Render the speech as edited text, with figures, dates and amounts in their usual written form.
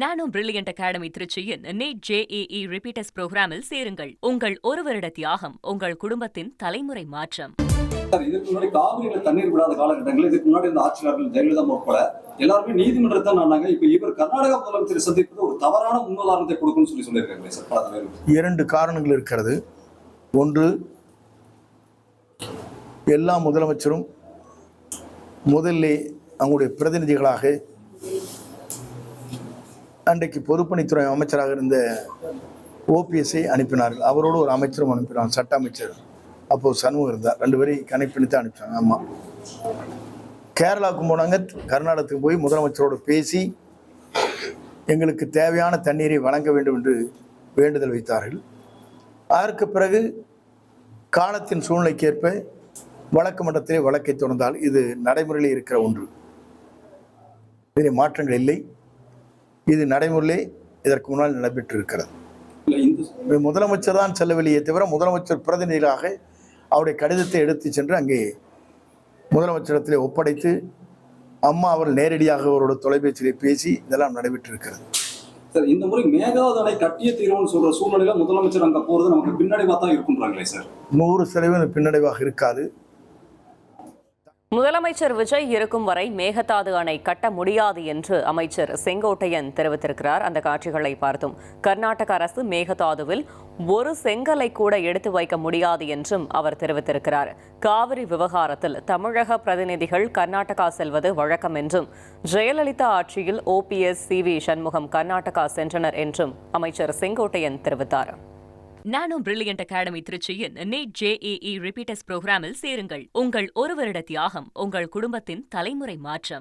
நானோ Brilliant Academy திருச்சியின் NEET JEE repeaters புரோகிராமில் சேருங்கள். உங்கள் ஒரு வருட தியாகம் உங்கள் குடும்பத்தின் தலைமுறை மாற்றம். இதுக்கு முன்னாடி காவிரியில தண்ணீர் விடாத காலகட்டங்களில் இதுக்கு முன்னாடி இந்த ஆட்சியாளர்கள் ஜெயலலிதா உட்பட எல்லாருமே நீதிமன்றத்தை நானாங்க. இப்ப இவர் கர்நாடக முதலமைச்சர் சந்திப்பது ஒரு தவறான முன்னுதாரணத்தை கொடுக்கும்னு சொல்லியிருக்காங்க சார். பல தலைவர்கள் இரண்டு காரணங்கள் இருக்கிறது. ஒன்று, எல்லா முதலமைச்சரும் முதல்ல அவங்களுடைய பிரதிநிதிகளாக அன்றைக்கு பொதுப்பணித்துறை அமைச்சராக இருந்த OPS-ஐ அனுப்பினார்கள். அவரோடு ஒரு அமைச்சரும் அனுப்பினார், சட்ட அமைச்சர். அப்போது சண்முகம் இருந்தார். 2 பேரையும் கனெக்ட் பண்ணி தான் அனுப்பிச்சாங்க. ஆமாம், கேரளாவுக்கு போனாங்க. கர்நாடகத்துக்கு போய் முதலமைச்சரோடு பேசி எங்களுக்கு தேவையான தண்ணீரை வழங்க வேண்டும் என்று வேண்டுதல் வைத்தார்கள். அதற்கு பிறகு காலத்தின் சூழ்நிலைக்கேற்ப வழக்கு மன்றத்திலே வழக்கை தொடர்ந்தால் இது நடைமுறையில் இருக்கிற ஒன்று. இதில் மாற்றங்கள் இல்லை. இது நடைமுறையிலே இதற்கு முன்னால் நடைபெற்றிருக்கிறது. முதலமைச்சர் தான் செல்லவில்லையே தவிர முதலமைச்சர் பிரதிநிதிகளாக அவருடைய கடிதத்தை எடுத்து சென்று அங்கே முதலமைச்சரிடத்திலே ஒப்படைத்து அம்மா அவர்கள் நேரடியாக அவரோட தொலைபேசியிலே பேசி இதெல்லாம் நடைபெற்றிருக்கிறது. சார், இந்த முறை மேகதாது அணை கட்டிய தீர்வுன்னு சொல்ற சூழ்நிலையில முதலமைச்சர் அங்க போறது நமக்கு பின்னடைவா தான் இருக்குன்றாங்களே சார். 100% பின்னடைவாக இருக்காது. முதலமைச்சர் விஜய் இருக்கும் வரை மேகதாது அணை கட்ட முடியாது என்று அமைச்சர் செங்கோட்டையன் தெரிவித்திருக்கிறார். அந்த காட்சிகளை பார்த்தோம். கர்நாடக அரசு மேகதாதுவில் ஒரு செங்கலை கூட எடுத்து வைக்க முடியாது என்றும் அவர் தெரிவித்திருக்கிறார். காவிரி விவகாரத்தில் தமிழக பிரதிநிதிகள் கர்நாடகா செல்வது வழக்கம் என்றும், ஜெயலலிதா ஆட்சியில் OPS CV சண்முகம் கர்நாடகா சென்றனர் என்றும் அமைச்சர் செங்கோட்டையன் தெரிவித்தார். நானோ பிரில்லியன்ட் அகாடமி திருச்சியின் நீட் JEE ரிப்பீட்டர்ஸ் புரோகிராமில் சேருங்கள். உங்கள் ஒரு வருட தியாகம் உங்கள் குடும்பத்தின் தலைமுறை மாற்றம்.